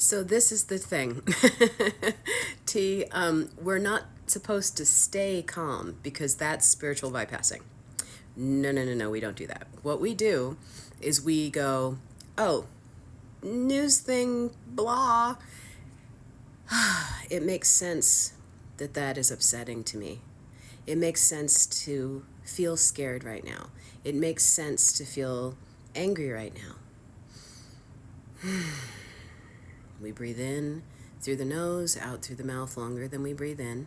So this is the thing. T, we're not supposed to stay calm because that's spiritual bypassing. No, no, no, no, we don't do that. What we do is we go, oh, news thing, blah. It makes sense that that is upsetting to me. It makes sense to feel scared right now. It makes sense to feel angry right now. We breathe in through the nose, out through the mouth longer than we breathe in.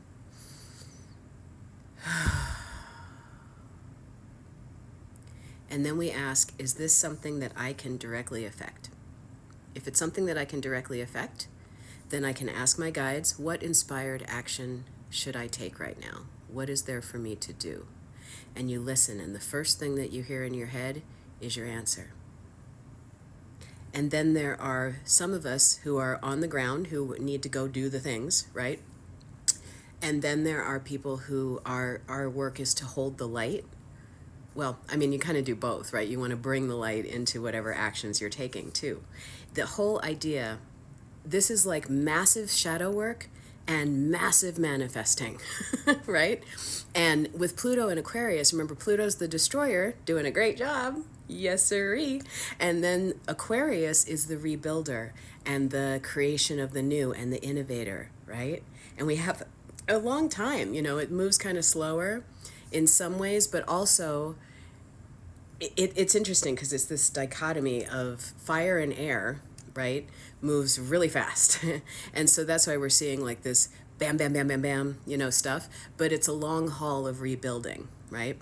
And then we ask, is this something that I can directly affect? If it's something that I can directly affect, then I can ask my guides, what inspired action should I take right now? What is there for me to do? And you listen, and the first thing that you hear in your head is your answer. And then there are some of us who are on the ground who need to go do the things, right? And then there are people who our work is to hold the light. Well, I mean, you kind of do both, right? You want to bring the light into whatever actions you're taking too. The whole idea, this is like massive shadow work and massive manifesting, right? And with Pluto and Aquarius, remember Pluto's the destroyer, doing a great job. Yes, sirree. And then Aquarius is the rebuilder and the creation of the new and the innovator, right? And we have a long time, it moves kind of slower in some ways, but also it's interesting because it's this dichotomy of fire and air, right? Moves really fast. And so that's why we're seeing like this bam, bam, bam, bam, bam, stuff. But it's a long haul of rebuilding, right?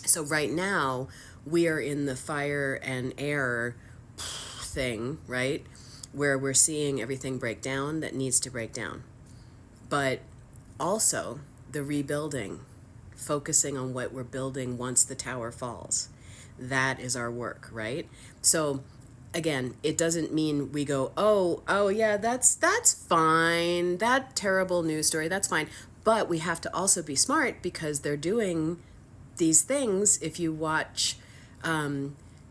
So right now we are in the fire and air thing, right? Where we're seeing everything break down that needs to break down. But also the rebuilding, focusing on what we're building once the tower falls. That is our work, right? So again, it doesn't mean we go, oh yeah, that's fine. That terrible news story, that's fine. But we have to also be smart because they're doing these things. If you watch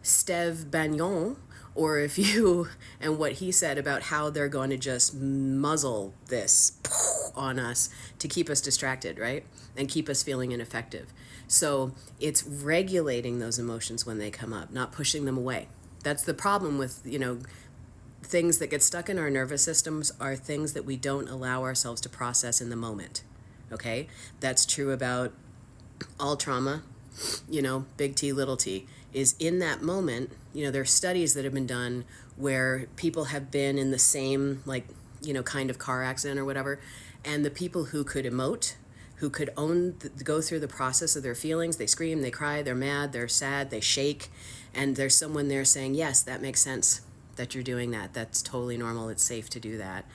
Steve Bannon, or if you, and what he said about how they're going to just muzzle this on us to keep us distracted, right? And keep us feeling ineffective. So it's regulating those emotions when they come up, not pushing them away. That's the problem with, things that get stuck in our nervous systems are things that we don't allow ourselves to process in the moment. Okay? That's true about all trauma, big T, little t, is in that moment. There are studies that have been done where people have been in the same, kind of car accident or whatever, and the people who could emote, who could go through the process of their feelings, they scream, they cry, they're mad, they're sad, they shake, and there's someone there saying, yes, that makes sense that you're doing that. That's totally normal. It's safe to do that.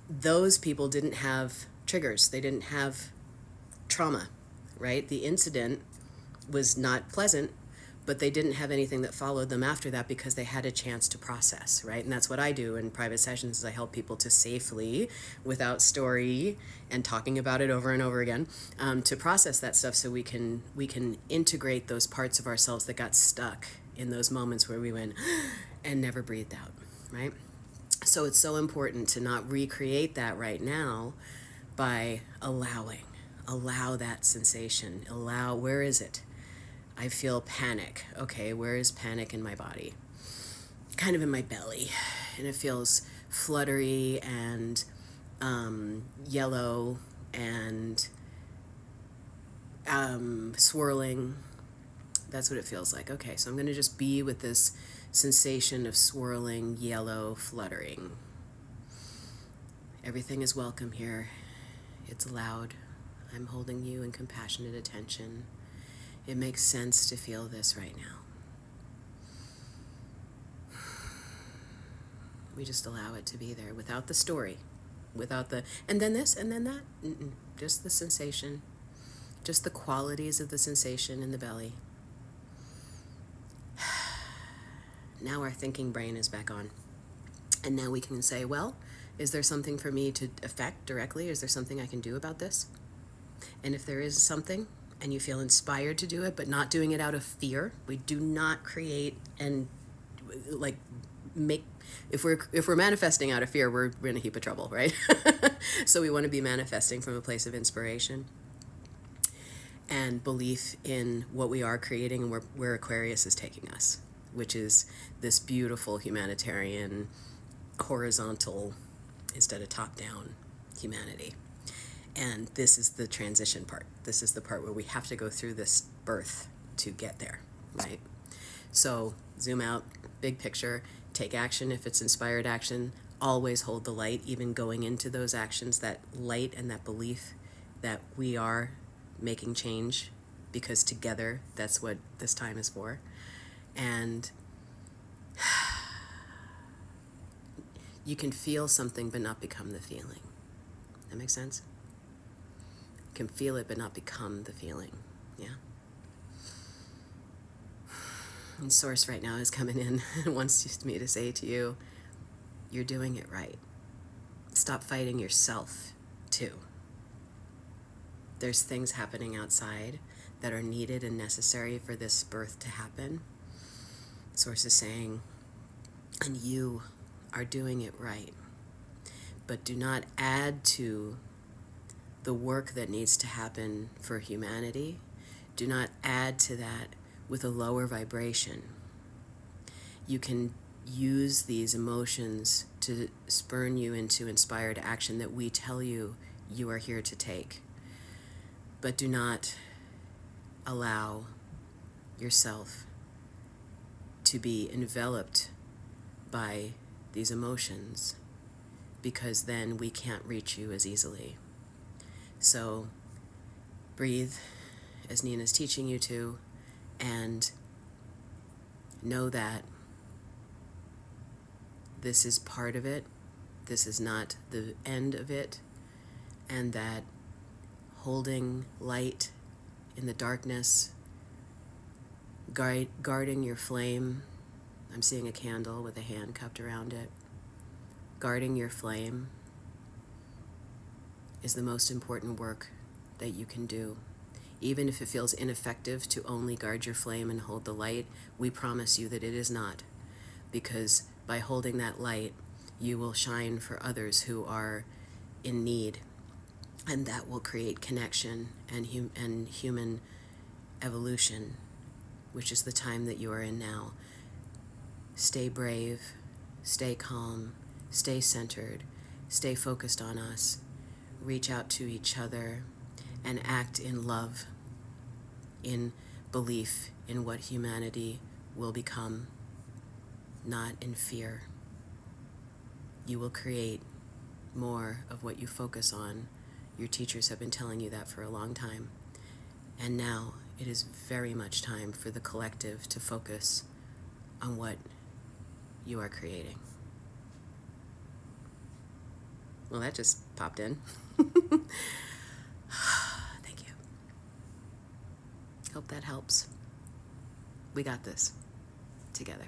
Those people didn't have triggers. They didn't have trauma, right? The incident was not pleasant, but they didn't have anything that followed them after that because they had a chance to process, right? And that's what I do in private sessions is I help people to safely, without story and talking about it over and over again, to process that stuff so we can integrate those parts of ourselves that got stuck in those moments where we went and never breathed out, right? So it's so important to not recreate that right now by allow that sensation, where is it? I feel panic. Okay, where is panic in my body? Kind of in my belly. And it feels fluttery and yellow and swirling. That's what it feels like. Okay, so I'm going to just be with this sensation of swirling, yellow, fluttering. Everything is welcome here. It's allowed. I'm holding you in compassionate attention. It makes sense to feel this right now. We just allow it to be there without the story, without the, and then this, and then that. Just the sensation, just the qualities of the sensation in the belly. Now our thinking brain is back on. And now we can say, well, is there something for me to affect directly? Is there something I can do about this? And if there is something, and you feel inspired to do it, but not doing it out of fear, we do not create and make, if we're manifesting out of fear, we're in a heap of trouble, right? So we want to be manifesting from a place of inspiration and belief in what we are creating and where Aquarius is taking us, which is this beautiful humanitarian, horizontal instead of top-down humanity. And this is the transition part. This is the part where we have to go through this birth to get there, right? So zoom out, big picture, take action if it's inspired action, always hold the light, even going into those actions, that light and that belief that we are making change, because together that's what this time is for. And you can feel something but not become the feeling. That makes sense? You can feel it but not become the feeling. Yeah. And Source right now is coming in and wants me to say to you, you're doing it right. Stop fighting yourself too. There's things happening outside that are needed and necessary for this birth to happen. Source is saying, and you are doing it right. But do not add to the work that needs to happen for humanity. Do not add to that with a lower vibration. You can use these emotions to spurn you into inspired action that we tell you you are here to take. But do not allow yourself to be enveloped by these emotions, because then we can't reach you as easily. So breathe as Nina's teaching you to, and know that this is part of it. This is not the end of it, and that holding light in the darkness, guarding your flame. I'm seeing a candle with a hand cupped around it. Guarding your flame is the most important work that you can do. Even if it feels ineffective to only guard your flame and hold the light, we promise you that it is not. Because by holding that light, you will shine for others who are in need. And that will create connection and human evolution, which is the time that you are in now. Stay brave, stay calm, stay centered, stay focused on us, reach out to each other, and act in love, in belief in what humanity will become, not in fear. You will create more of what you focus on. Your teachers have been telling you that for a long time. And now it is very much time for the collective to focus on what you are creating. Well, that just popped in. Thank you. Hope that helps. We got this together.